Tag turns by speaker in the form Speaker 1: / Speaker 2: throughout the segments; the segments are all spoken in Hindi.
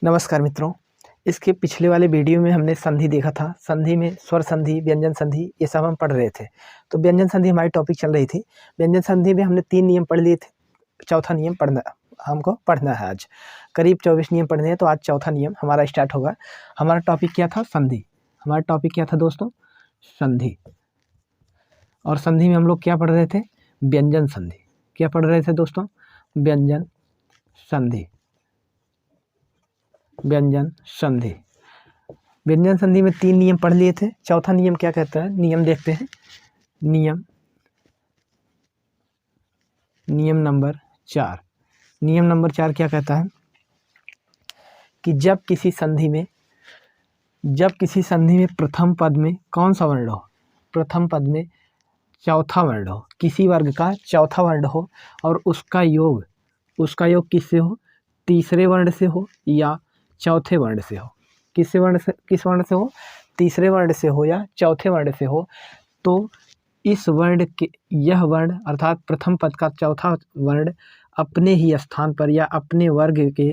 Speaker 1: नमस्कार मित्रों। इसके पिछले वाले वीडियो में हमने संधि देखा था। संधि में स्वर संधि, व्यंजन संधि ये सब हम पढ़ रहे थे। तो व्यंजन संधि हमारी टॉपिक चल रही थी। व्यंजन संधि में हमने 3 नियम पढ़ लिए थे। चौथा नियम हमको पढ़ना है आज। करीब 24 नियम पढ़ने हैं, तो आज चौथा नियम हमारा स्टार्ट होगा। हमारा टॉपिक क्या था? संधि। हमारा टॉपिक क्या था दोस्तों? संधि। और संधि में हम लोग क्या पढ़ रहे थे? व्यंजन संधि। क्या पढ़ रहे थे दोस्तों? व्यंजन संधि। व्यंजन संधि। व्यंजन संधि में 3 नियम पढ़ लिए थे। चौथा नियम क्या कहता है? नियम देखते हैं। नियम नंबर 4। नियम नंबर 4 क्या कहता है कि जब किसी संधि में प्रथम पद में कौन सा वर्ण हो? प्रथम पद में चौथा वर्ण हो, किसी वर्ग का चौथा वर्ण हो और उसका योग किससे हो? तीसरे वर्ण से हो या चौथे वर्ण से हो। किस वर्ण से हो? तीसरे वर्ण से हो या चौथे वर्ण से हो। तो इस वर्ण के यह वर्ण अर्थात प्रथम पद का चौथा वर्ण अपने ही स्थान पर या अपने वर्ग के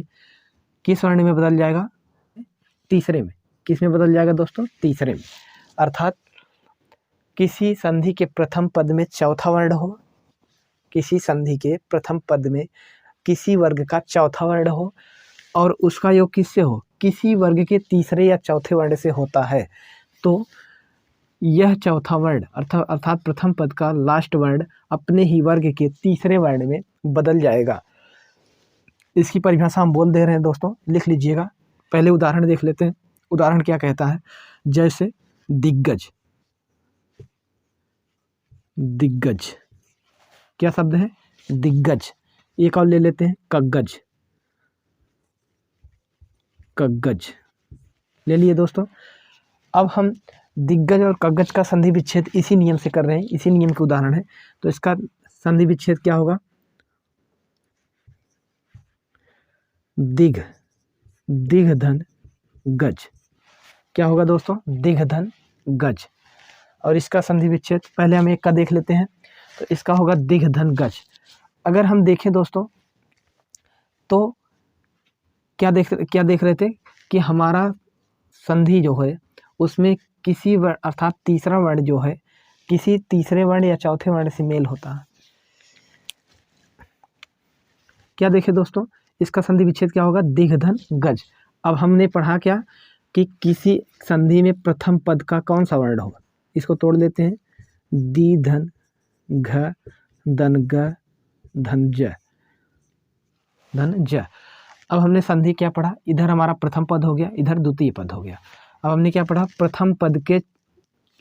Speaker 1: किस वर्ण में बदल जाएगा? तीसरे में। किस में बदल जाएगा दोस्तों? तीसरे में। अर्थात किसी संधि के प्रथम पद में चौथा वर्ण हो, किसी संधि के प्रथम पद में किसी वर्ग का चौथा वर्ण हो और उसका योग किससे हो? किसी वर्ग के तीसरे या चौथे वर्ण से होता है। तो यह चौथा वर्ण अर्थात प्रथम पद का लास्ट वर्ण अपने ही वर्ग के तीसरे वर्ण में बदल जाएगा। इसकी परिभाषा हम बोल दे रहे हैं दोस्तों, लिख लीजिएगा। पहले उदाहरण देख लेते हैं। उदाहरण क्या कहता है? जैसे दिग्गज। दिग्गज क्या शब्द है? दिग्गज। एक और ले लेते हैं, कग्गज। कग्गज ले लिए दोस्तों। अब हम दिग्गज और कग्गज का संधि विच्छेद इसी नियम से कर रहे हैं, इसी नियम के उदाहरण है। तो इसका संधि विच्छेद क्या होगा? दिघ धन गज। क्या होगा दोस्तों? दिघ धन गज। और इसका संधि विच्छेद पहले हम एक का देख लेते हैं। तो इसका होगा दिघ धन गज। अगर हम देखें दोस्तों तो क्या देख रहे थे कि हमारा संधि जो है उसमें किसी वर्ण अर्थात तीसरा वर्ण जो है किसी तीसरे वर्ण या चौथे वर्ण से मेल होता है। क्या देखें दोस्तों? इसका संधि विच्छेद क्या होगा? दिघ धन गज। अब हमने पढ़ा क्या कि किसी संधि में प्रथम पद का कौन सा वर्ण होगा? इसको तोड़ लेते हैं। दी धन घ धन ग धन ज धन ज। अब हमने संधि क्या पढ़ा? इधर हमारा प्रथम पद हो गया, इधर द्वितीय पद हो गया। अब हमने क्या पढ़ा? प्रथम पद के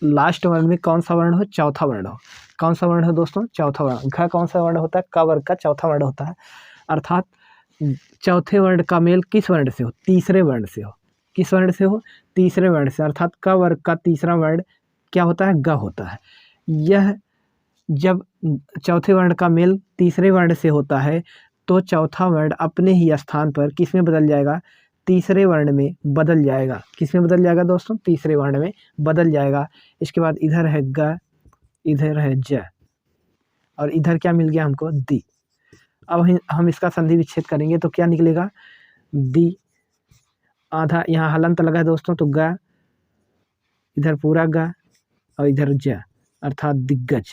Speaker 1: लास्ट वर्ण में कौन सा वर्ण हो? चौथा वर्ण हो। कौन सा वर्ण हो दोस्तों? चौथा वर्ण। घ कौन सा वर्ण होता है? क वर्ग का चौथा वर्ण होता है। अर्थात चौथे वर्ण का मेल किस वर्ण से हो? तीसरे वर्ण से हो। किस वर्ण से हो? तीसरे वर्ण से। अर्थात क वर्ग का तीसरा वर्ण क्या होता है? ग होता है। यह जब चौथे वर्ण का मेल तीसरे वर्ण से होता है तो चौथा वर्ण अपने ही स्थान पर किस में बदल जाएगा? तीसरे वर्ण में बदल जाएगा। किस में बदल जाएगा दोस्तों? तीसरे वर्ण में बदल जाएगा। इसके बाद इधर है ग, इधर है ज और इधर क्या मिल गया हमको? दी। अब हम इसका संधि विच्छेद करेंगे तो क्या निकलेगा? दी आधा, यहाँ हलंत लगा है दोस्तों, तो ग, इधर पूरा ग और इधर ज अर्थात दिग्गज।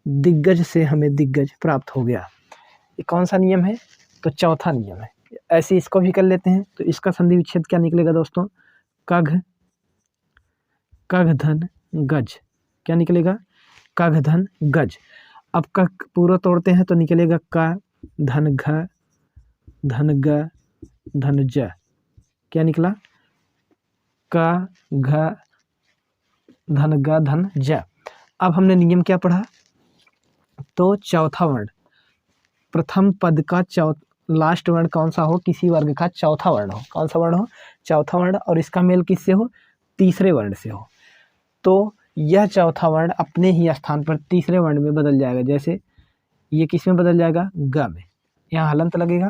Speaker 1: दिग्गज से हमें दिग्गज प्राप्त हो गया। ये कौन सा नियम है? तो चौथा नियम है। ऐसे इसको भी कर लेते हैं। तो इसका संधि विच्छेद क्या निकलेगा दोस्तों? कघ धन गज। क्या निकलेगा? कघ धन गज। अब का पूरा तोड़ते हैं तो निकलेगा क धन घ धन ग धन ज। क्या निकला? क घ धन ग धन ज। अब हमने नियम क्या पढ़ा? तो चौथा वर्ण प्रथम पद का लास्ट वर्ण कौन सा हो? किसी वर्ग का चौथा वर्ण हो। कौन सा वर्ण हो? चौथा वर्ण। और इसका मेल किससे हो? तीसरे वर्ण से हो। तो यह चौथा वर्ण अपने ही स्थान पर तीसरे वर्ण में बदल जाएगा। जैसे ये किस में बदल जाएगा? ग में। यहाँ हलंत लगेगा।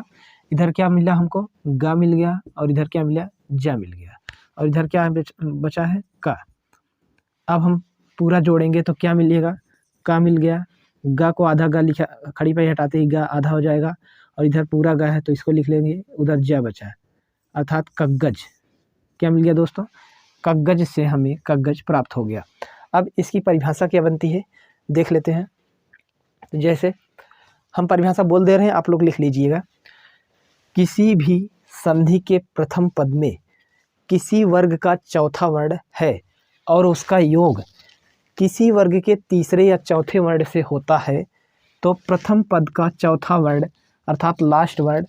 Speaker 1: इधर क्या मिला हमको? ग मिल गया और इधर क्या मिला? ज मिल गया और इधर क्या बचा है? क। अब हम पूरा जोड़ेंगे तो क्या मिलेगा? क मिल गया। ग को आधा ग लिखा, खड़ी पाई हटाते ही ग आधा हो जाएगा और इधर पूरा ग है तो इसको लिख लेंगे, उधर ज बचा है अर्थात कग्गज। क्या मिल गया दोस्तों? कग्गज से हमें कग्गज प्राप्त हो गया। अब इसकी परिभाषा क्या बनती है देख लेते हैं। तो जैसे हम परिभाषा बोल दे रहे हैं, आप लोग लिख लीजिएगा। किसी भी संधि के प्रथम पद में किसी वर्ग का चौथा वर्ण है और उसका योग किसी वर्ग के तीसरे या चौथे वर्ण से होता है, तो प्रथम पद का चौथा वर्ण अर्थात लास्ट वर्ण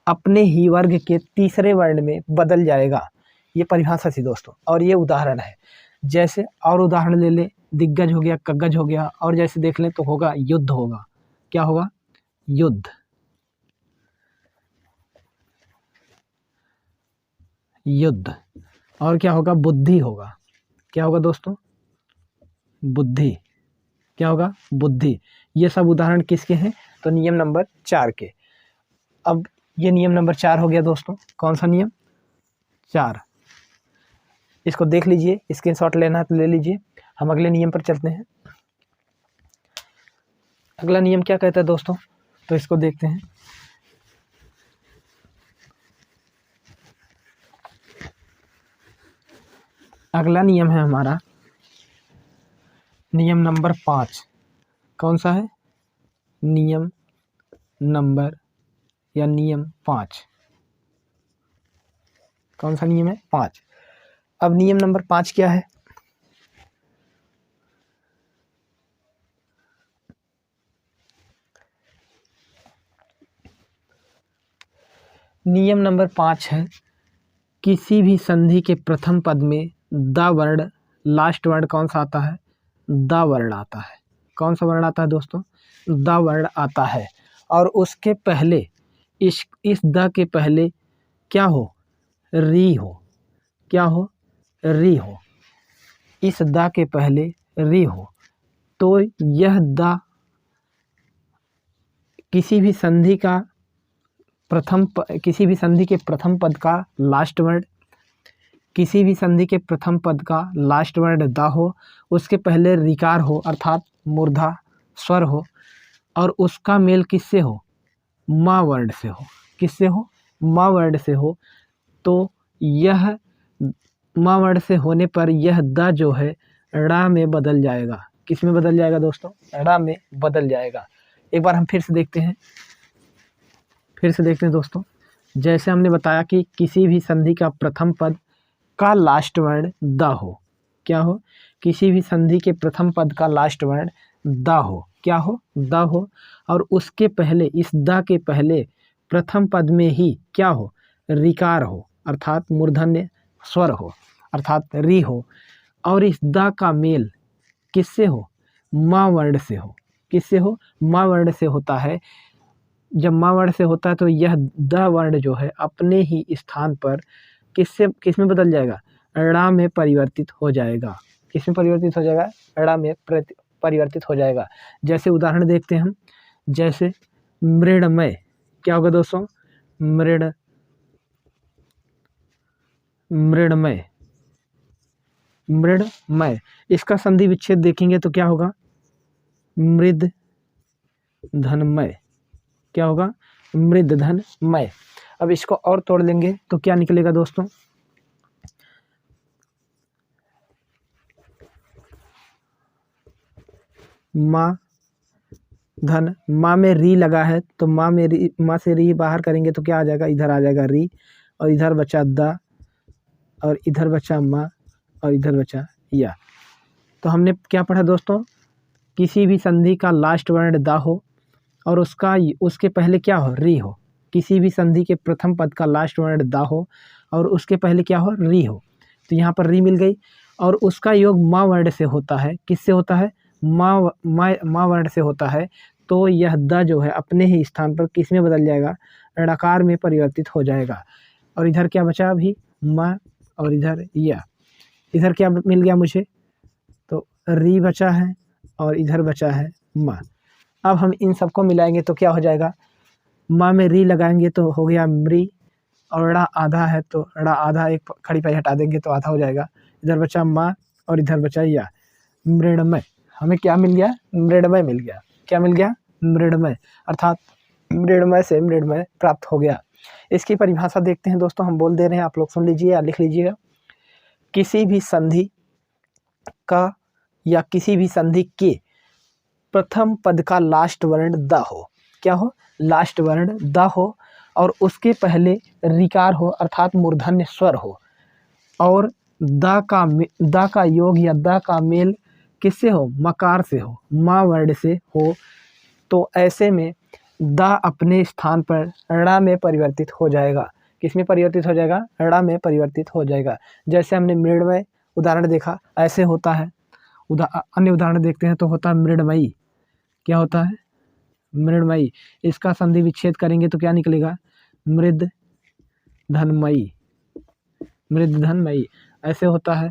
Speaker 1: अपने ही वर्ग के तीसरे वर्ण में बदल जाएगा। ये परिभाषा थी दोस्तों, और ये उदाहरण है। जैसे और उदाहरण ले ले, दिग्गज हो गया, कग्गज हो गया, और जैसे देख लें तो होगा युद्ध होगा। क्या होगा? युद्ध। युद्ध। और क्या होगा? बुद्धि होगा। क्या होगा दोस्तों? बुद्धि। क्या होगा? बुद्धि। ये सब उदाहरण किसके हैं? तो नियम नंबर 4 के। अब ये नियम नंबर 4 हो गया दोस्तों। कौन सा नियम? 4। इसको देख लीजिए, स्क्रीनशॉट लेना है तो ले लीजिए। हम अगले नियम पर चलते हैं। अगला नियम क्या कहता है दोस्तों? तो इसको देखते हैं। अगला नियम है हमारा नियम नंबर 5। कौन सा है? नियम नंबर या नियम 5। कौन सा नियम है? 5। अब नियम नंबर 5 क्या है? नियम नंबर 5 है, किसी भी संधि के प्रथम पद में द वर्ण, लास्ट वर्ण कौन सा आता है? द वर्ण आता है। कौन सा वर्ण आता है दोस्तों? द वर्ण आता है। और उसके पहले इस द के पहले क्या हो? री हो। क्या हो? री हो। इस द के पहले री हो, तो यह द किसी भी संधि के प्रथम पद का लास्ट वर्ण, किसी भी संधि के प्रथम पद का लास्ट वर्ण द हो, उसके पहले रिकार हो अर्थात मूर्धा स्वर हो, और उसका मेल किससे हो? मा वर्ण से हो। किससे हो? मा वर्ण से हो। तो यह मा वर्ण से होने पर यह द जो है ड़ा में बदल जाएगा। किस में बदल जाएगा दोस्तों? ड़ा में बदल जाएगा। एक बार हम फिर से देखते हैं दोस्तों। जैसे हमने बताया कि किसी भी संधि का प्रथम पद का लास्ट वर्ण द हो। क्या हो? किसी भी संधि के प्रथम पद का लास्ट वर्ण द हो। क्या हो? द हो। और उसके पहले, इस द के पहले प्रथम पद में ही क्या हो? रिकार हो अर्थात मूर्धन्य स्वर हो अर्थात री हो। और इस द का मेल किससे हो? मा वर्ण से हो। किससे हो? मा वर्ण से होता है। जब मा वर्ण से होता है तो यह द वर्ण जो है अपने ही स्थान पर किस में बदल जाएगा? ड़ा में परिवर्तित हो जाएगा। किस में परिवर्तित हो जाएगा? ड़ा में परिवर्तित हो जाएगा। जैसे उदाहरण देखते हैं हम। जैसे मृण्मय। क्या होगा दोस्तों? मृण्मय। मृण्मय। इसका संधि विच्छेद देखेंगे तो क्या होगा? मृद धनमय। क्या होगा? मृद धनमय। अब इसको और तोड़ लेंगे तो क्या निकलेगा दोस्तों? मा धन, माँ में री लगा है तो माँ से री बाहर करेंगे तो क्या आ जाएगा? इधर आ जाएगा री, और इधर बचा द, और इधर बचा माँ, और इधर बचा या। तो हमने क्या पढ़ा दोस्तों? किसी भी संधि का लास्ट वर्ण द हो और उसके पहले क्या हो? री हो। किसी भी संधि के प्रथम पद का लास्ट वर्ण द हो और उसके पहले क्या हो? री हो। तो यहाँ पर री मिल गई, और उसका योग मा वर्ण से होता है। किससे होता है? मा वर्ण से होता है। तो यह द जो है अपने ही स्थान पर किस में बदल जाएगा? ड़कार में परिवर्तित हो जाएगा। और इधर क्या बचा? अभी मा, और इधर या। इधर क्या मिल गया मुझे? तो री बचा है और इधर बचा है मा। अब हम इन सबको मिलाएंगे तो क्या हो जाएगा? माँ में री लगाएंगे तो हो गया मृ, और ड़ा आधा है तो ड़ा आधा, एक खड़ी पाई हटा देंगे तो आधा हो जाएगा। इधर बचा माँ और इधर बचा या। मृण्मय। हमें क्या मिल गया? मृण्मय मिल गया। क्या मिल गया? मृण्मय। अर्थात मृण्मय से मृण्मय प्राप्त हो गया। इसकी परिभाषा देखते हैं दोस्तों, हम बोल दे रहे हैं, आप लोग सुन लीजिए या लिख लीजिएगा। किसी भी संधि का या किसी भी संधि के प्रथम पद का लास्ट वर्ण द हो। क्या हो? लास्ट वर्ण द हो और उसके पहले रिकार हो अर्थात मूर्धन्य स्वर हो और द का योग या द का मेल किससे हो? मकार से हो, मा वर्ण से हो। तो ऐसे में द अपने स्थान पर ण में परिवर्तित हो जाएगा। किस में परिवर्तित हो जाएगा? ण में परिवर्तित हो जाएगा। जैसे हमने मृण्मय उदाहरण देखा, ऐसे होता है। अन्य उदाहरण देखते हैं तो होता है मृण्मयी। क्या होता है? मृण्मयी। इसका संधि विच्छेद करेंगे तो क्या निकलेगा? मृद धनमयी। मृद धनमयी। ऐसे होता है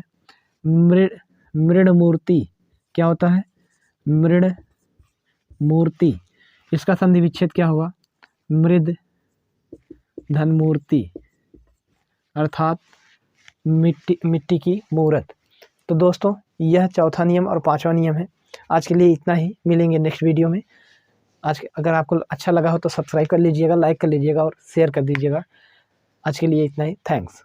Speaker 1: मृण मूर्ति। क्या होता है? मृण मूर्ति। इसका संधि विच्छेद क्या होगा? मृद धनमूर्ति अर्थात मिट्टी की मूर्त। तो दोस्तों यह चौथा नियम और पांचवा नियम है। आज के लिए इतना ही, मिलेंगे नेक्स्ट वीडियो में। अगर आपको अच्छा लगा हो तो सब्सक्राइब कर लीजिएगा, लाइक कर लीजिएगा और शेयर कर दीजिएगा। आज के लिए इतना ही, थैंक्स।